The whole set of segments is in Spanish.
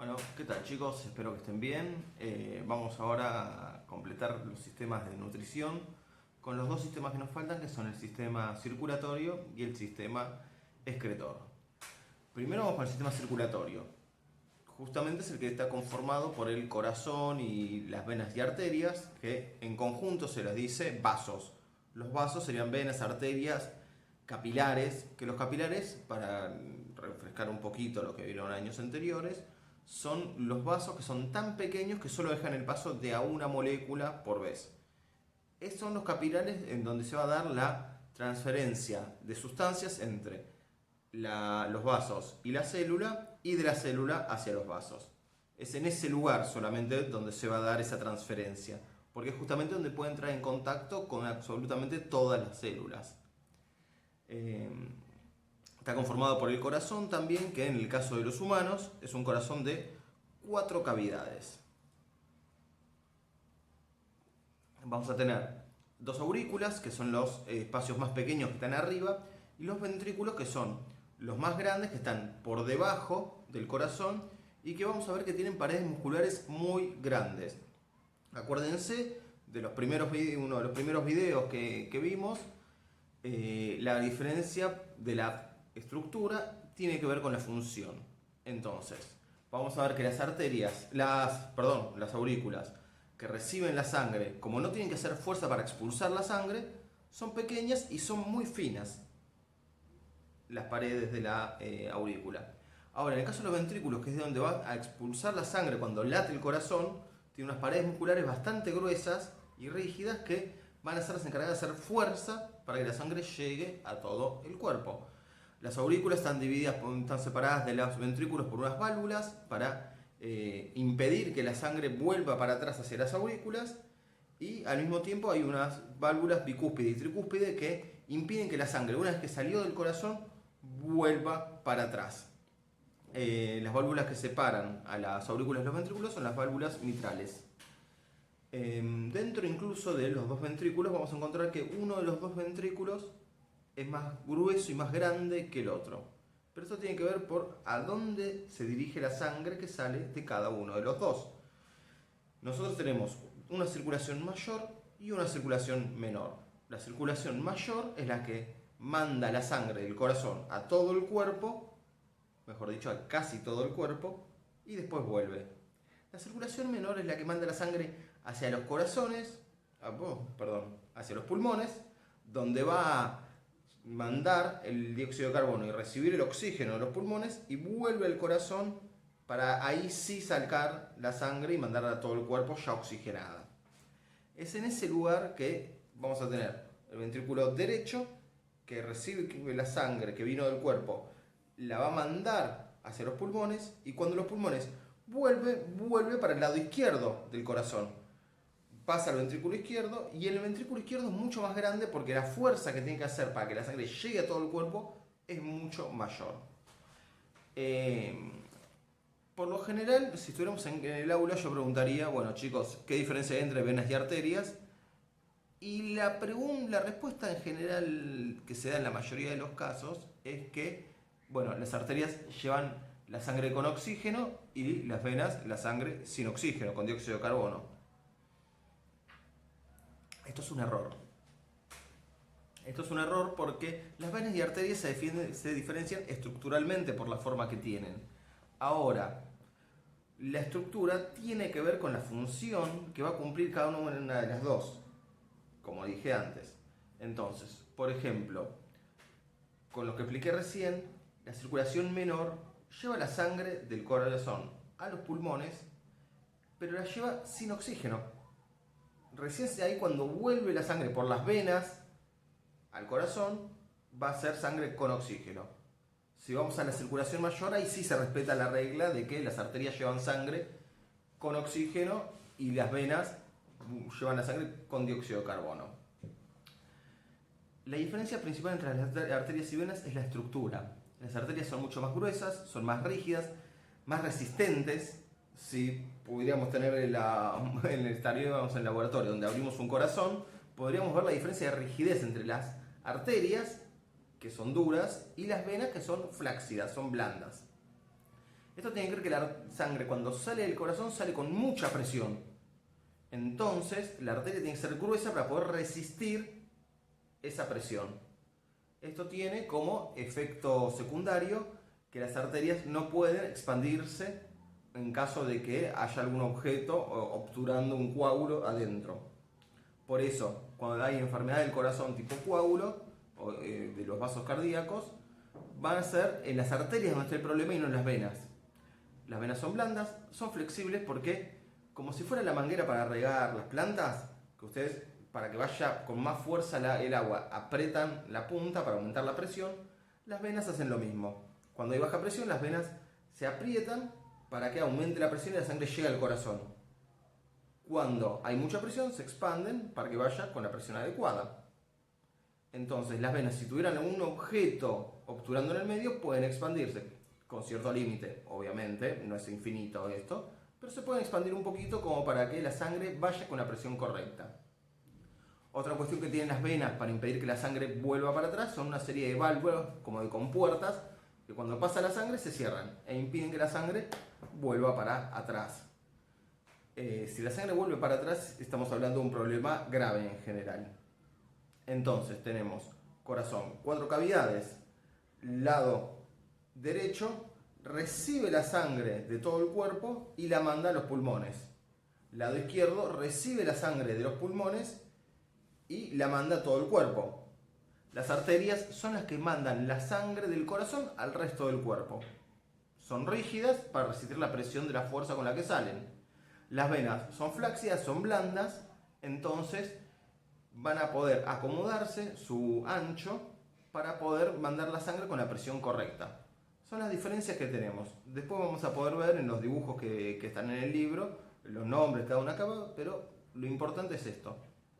Bueno, ¿qué tal chicos? Espero que estén bien. Vamos ahora a completar los sistemas de nutrición con los dos sistemas que nos faltan, que son el sistema circulatorio y el sistema excretor. Primero vamos con el sistema circulatorio. Justamente es el que está conformado por el corazón y las venas y arterias, que en conjunto se les dice vasos. Los vasos serían venas, arterias, capilares, que los capilares, para refrescar un poquito lo que vieron años anteriores, son los vasos que son tan pequeños que solo dejan el paso de a una molécula por vez. Estos son los capilares en donde se va a dar la transferencia de sustancias entre los vasos y la célula, y de la célula hacia los vasos. Es en ese lugar solamente donde se va a dar esa transferencia, porque es justamente donde puede entrar en contacto con absolutamente todas las células. Está conformado por el corazón también, que en el caso de los humanos es un corazón de 4 cavidades. Vamos a tener dos aurículas, que son los espacios más pequeños que están arriba, y los ventrículos, que son los más grandes, que están por debajo del corazón y que vamos a ver que tienen paredes musculares muy grandes. Acuérdense de uno de los primeros videos que vimos, la diferencia de la estructura tiene que ver con la función. Entonces, vamos a ver que las aurículas que reciben la sangre, como no tienen que hacer fuerza para expulsar la sangre, son pequeñas y son muy finas las paredes de la aurícula. Ahora, en el caso de los ventrículos, que es de donde va a expulsar la sangre cuando late el corazón, tiene unas paredes musculares bastante gruesas y rígidas que van a ser las encargadas de hacer fuerza para que la sangre llegue a todo el cuerpo. Las aurículas están separadas de los ventrículos por unas válvulas para impedir que la sangre vuelva para atrás hacia las aurículas, y al mismo tiempo hay unas válvulas bicúspide y tricúspide que impiden que la sangre, una vez que salió del corazón, vuelva para atrás. Las válvulas que separan a las aurículas y los ventrículos son las válvulas mitrales. Dentro incluso de los dos ventrículos vamos a encontrar que uno de los dos ventrículos es más grueso y más grande que el otro. Pero esto tiene que ver por a dónde se dirige la sangre que sale de cada uno de los dos. Nosotros tenemos una circulación mayor y una circulación menor. La circulación mayor es la que manda la sangre del corazón a todo el cuerpo, mejor dicho, a casi todo el cuerpo, y después vuelve. La circulación menor es la que manda la sangre hacia los hacia los pulmones, donde va a mandar el dióxido de carbono y recibir el oxígeno de los pulmones, y vuelve al corazón para ahí sí sacar la sangre y mandarla a todo el cuerpo ya oxigenada. Es en ese lugar que vamos a tener el ventrículo derecho, que recibe la sangre que vino del cuerpo, la va a mandar hacia los pulmones, y cuando los pulmones vuelve para el lado izquierdo del corazón. Pasa al ventrículo izquierdo, y el ventrículo izquierdo es mucho más grande porque la fuerza que tiene que hacer para que la sangre llegue a todo el cuerpo es mucho mayor. Por lo general, si estuviéramos en el aula, yo preguntaría, bueno chicos, ¿qué diferencia hay entre venas y arterias? Y la respuesta en general que se da en la mayoría de los casos es que, bueno, las arterias llevan la sangre con oxígeno y las venas la sangre sin oxígeno, con dióxido de carbono. Esto es un error. Esto es un error porque las venas y arterias se diferencian estructuralmente por la forma que tienen. Ahora, la estructura tiene que ver con la función que va a cumplir cada una de las dos, como dije antes. Entonces, por ejemplo, con lo que expliqué recién, la circulación menor lleva la sangre del corazón a los pulmones, pero la lleva sin oxígeno. Recién ahí, cuando vuelve la sangre por las venas al corazón, va a ser sangre con oxígeno. Si vamos a la circulación mayor, ahí sí se respeta la regla de que las arterias llevan sangre con oxígeno y las venas llevan la sangre con dióxido de carbono. La diferencia principal entre las arterias y venas es la estructura. Las arterias son mucho más gruesas, son más rígidas, más resistentes. Si pudiéramos tener en el laboratorio donde abrimos un corazón, podríamos ver la diferencia de rigidez entre las arterias, que son duras, y las venas, que son flácidas, son blandas. Esto tiene que ver que la sangre cuando sale del corazón sale con mucha presión. Entonces la arteria tiene que ser gruesa para poder resistir esa presión. Esto tiene como efecto secundario que las arterias no pueden expandirse en caso de que haya algún objeto obturando un coágulo adentro. Por eso, cuando hay enfermedad del corazón tipo coágulo, o de los vasos cardíacos, van a ser en las arterias donde está el problema y no en las venas. Las venas son blandas, son flexibles porque, como si fuera la manguera para regar las plantas, que ustedes, para que vaya con más fuerza el agua, apretan la punta para aumentar la presión, las venas hacen lo mismo. Cuando hay baja presión, las venas se aprietan para que aumente la presión y la sangre llegue al corazón. Cuando hay mucha presión, se expanden para que vaya con la presión adecuada. Entonces, las venas, si tuvieran algún objeto obturando en el medio, pueden expandirse con cierto límite, obviamente, no es infinito esto, pero se pueden expandir un poquito como para que la sangre vaya con la presión correcta. Otra cuestión que tienen las venas para impedir que la sangre vuelva para atrás son una serie de válvulas, como de compuertas, que cuando pasa la sangre se cierran e impiden que la sangre vuelva para atrás. Si la sangre vuelve para atrás, estamos hablando de un problema grave en general. Entonces tenemos corazón, 4 cavidades, lado derecho recibe la sangre de todo el cuerpo y la manda a los pulmones. Lado izquierdo recibe la sangre de los pulmones y la manda a todo el cuerpo. Las arterias son las que mandan la sangre del corazón al resto del cuerpo. Son rígidas para resistir la presión de la fuerza con la que salen. Las venas son flácidas, son blandas, entonces van a poder acomodarse su ancho para poder mandar la sangre con la presión correcta. Son las diferencias que tenemos. Después vamos a poder ver en los dibujos que están en el libro, los nombres, cada una capa, pero lo importante es esto,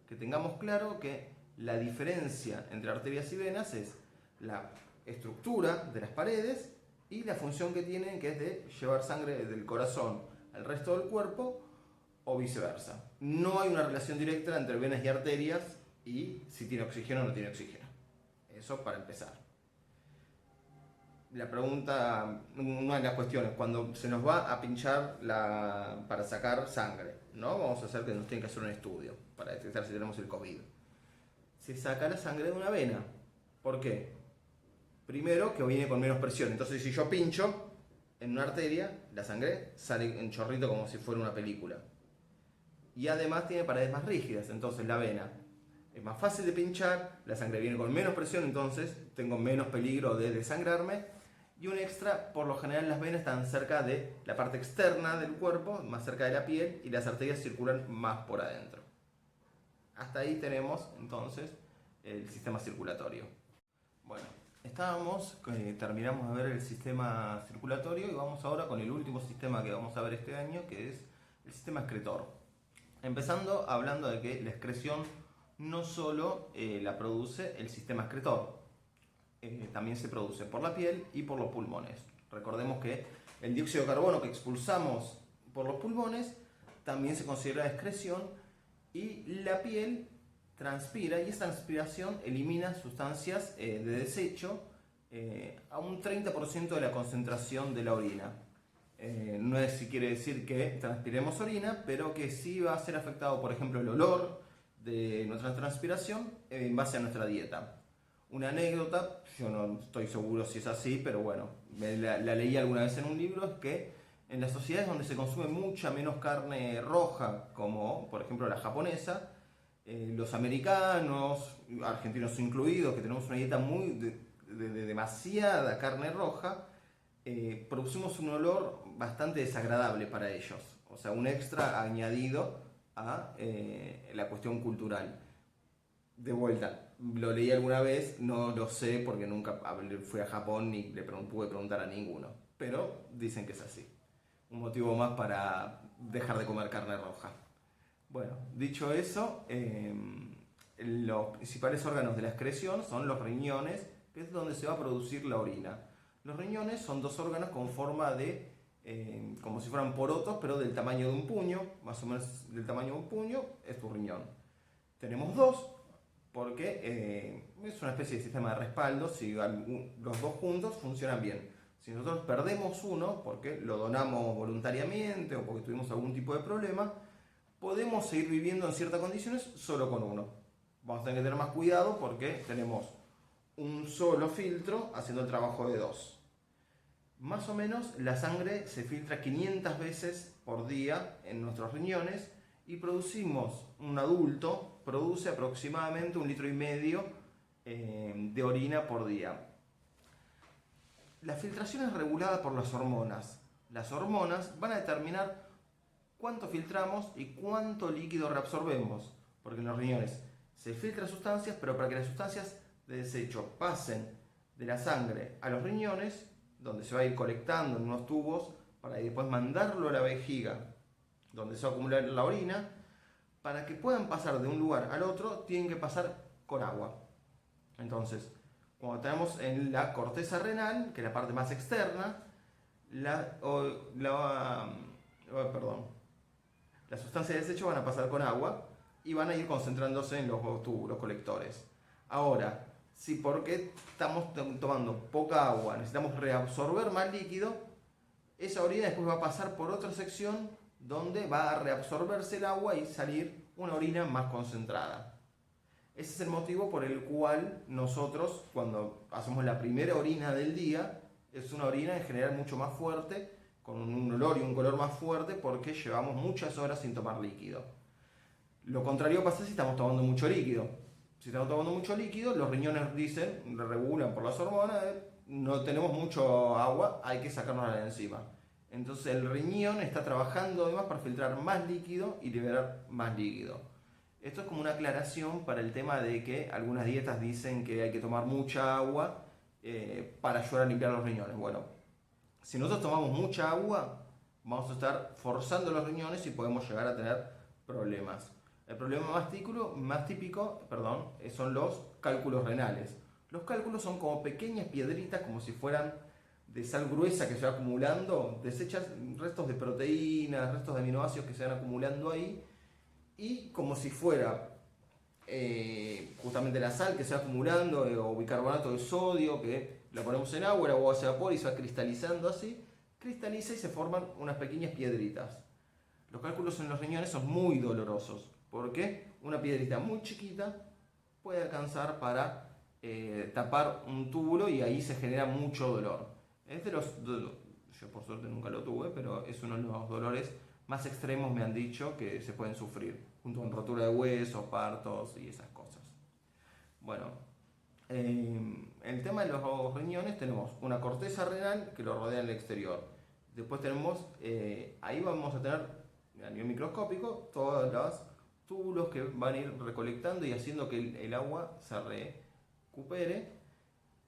que tengamos claro que la diferencia entre arterias y venas es la estructura de las paredes y la función que tienen, que es de llevar sangre del corazón al resto del cuerpo o viceversa. No hay una relación directa entre venas y arterias y si tiene oxígeno o no tiene oxígeno. Eso para empezar. La pregunta, una de las cuestiones, cuando se nos va a pinchar para sacar sangre, ¿no? Vamos a hacer que nos tienen que hacer un estudio para detectar si tenemos el COVID. Se saca la sangre de una vena. ¿Por qué? Primero, que viene con menos presión. Entonces, si yo pincho en una arteria, la sangre sale en chorrito como si fuera una película. Y además tiene paredes más rígidas. Entonces, la vena es más fácil de pinchar, la sangre viene con menos presión, entonces tengo menos peligro de desangrarme. Y un extra, por lo general las venas están cerca de la parte externa del cuerpo, más cerca de la piel, y las arterias circulan más por adentro. Hasta ahí tenemos entonces el sistema circulatorio. Bueno, terminamos de ver el sistema circulatorio y vamos ahora con el último sistema que vamos a ver este año, que es el sistema excretor. Empezando hablando de que la excreción no solo la produce el sistema excretor, también se produce por la piel y por los pulmones. Recordemos que el dióxido de carbono que expulsamos por los pulmones también se considera excreción y la piel transpira y esa transpiración elimina sustancias de desecho a un 30% de la concentración de la orina. No es si quiere decir que transpiremos orina, pero que sí va a ser afectado, por ejemplo, el olor de nuestra transpiración en base a nuestra dieta. Una anécdota, yo no estoy seguro si es así, pero bueno, la leí alguna vez en un libro, es que en las sociedades donde se consume mucha menos carne roja, como por ejemplo la japonesa, los americanos, argentinos incluidos, que tenemos una dieta muy de demasiada carne roja, producimos un olor bastante desagradable para ellos, o sea, un extra añadido a la cuestión cultural. De vuelta, lo leí alguna vez, no lo sé porque nunca fui a Japón ni pude preguntar a ninguno, pero dicen que es así. Un motivo más para dejar de comer carne roja. Bueno, dicho eso, los principales órganos de la excreción son los riñones, que es donde se va a producir la orina. Los riñones son dos órganos con forma de, como si fueran porotos, pero del tamaño de un puño, más o menos del tamaño de un puño, es tu riñón. Tenemos dos, porque es una especie de sistema de respaldo, si los dos juntos funcionan bien. Si nosotros perdemos uno, porque lo donamos voluntariamente o porque tuvimos algún tipo de problema, podemos seguir viviendo en ciertas condiciones solo con uno. Vamos a tener que tener más cuidado porque tenemos un solo filtro haciendo el trabajo de dos. Más o menos la sangre se filtra 500 veces por día en nuestros riñones y un adulto produce aproximadamente 1,5 litros de orina por día. La filtración es regulada por las hormonas. Las hormonas van a determinar cuánto filtramos y cuánto líquido reabsorbemos, porque en los riñones se filtran sustancias, pero para que las sustancias de desecho pasen de la sangre a los riñones, donde se va a ir colectando en unos tubos para después mandarlo a la vejiga, donde se va a acumular la orina, para que puedan pasar de un lugar al otro, tienen que pasar con agua. Entonces, cuando tenemos en la corteza renal, que es la parte más externa, las sustancias de desecho van a pasar con agua y van a ir concentrándose en los túbulos colectores. Ahora, si porque estamos tomando poca agua, necesitamos reabsorber más líquido, esa orina después va a pasar por otra sección donde va a reabsorberse el agua y salir una orina más concentrada. Ese es el motivo por el cual nosotros, cuando hacemos la primera orina del día, es una orina en general mucho más fuerte, con un olor y un color más fuerte, porque llevamos muchas horas sin tomar líquido. Lo contrario pasa si estamos tomando mucho líquido. Si estamos tomando mucho líquido, los riñones dicen, regulan por las hormonas, no tenemos mucho agua, hay que sacárnosla de encima. Entonces el riñón está trabajando además para filtrar más líquido y liberar más líquido. Esto es como una aclaración para el tema de que algunas dietas dicen que hay que tomar mucha agua para ayudar a limpiar los riñones. Bueno, si nosotros tomamos mucha agua, vamos a estar forzando los riñones y podemos llegar a tener problemas. El problema más típico son los cálculos renales. Los cálculos son como pequeñas piedritas, como si fueran de sal gruesa que se va acumulando, desechas restos de proteínas, restos de aminoácidos que se van acumulando ahí, y como si fuera justamente la sal que se va acumulando, o bicarbonato de sodio, que la ponemos en agua, el agua se evapora y se va cristalizando así, cristaliza y se forman unas pequeñas piedritas. Los cálculos en los riñones son muy dolorosos, porque una piedrita muy chiquita puede alcanzar para tapar un túbulo y ahí se genera mucho dolor. Yo por suerte nunca lo tuve, pero es uno de los dolores más extremos, me han dicho, que se pueden sufrir, junto con rotura de huesos, partos y esas cosas. Bueno, el tema de los riñones, tenemos una corteza renal que lo rodea en el exterior. Después tenemos, ahí vamos a tener a nivel microscópico todos los túbulos que van a ir recolectando y haciendo que el agua se recupere.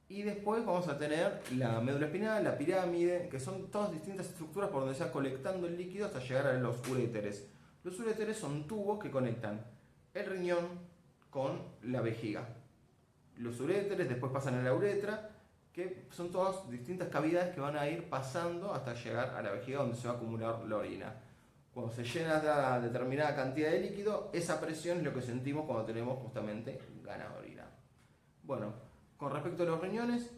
Y después vamos a tener la médula espinal, la pirámide, que son todas distintas estructuras por donde se va colectando el líquido hasta llegar a los uréteres. Los uréteres son tubos que conectan el riñón con la vejiga. Los uréteres después pasan a la uretra, que son todas distintas cavidades que van a ir pasando hasta llegar a la vejiga donde se va a acumular la orina. Cuando se llena la determinada cantidad de líquido, esa presión es lo que sentimos cuando tenemos justamente ganas de orinar. Bueno, con respecto a los riñones,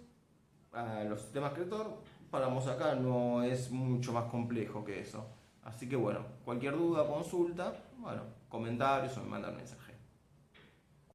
a los sistemas excretor, paramos acá, no es mucho más complejo que eso. Así que bueno, cualquier duda, consulta, comentarios o me mandan mensaje.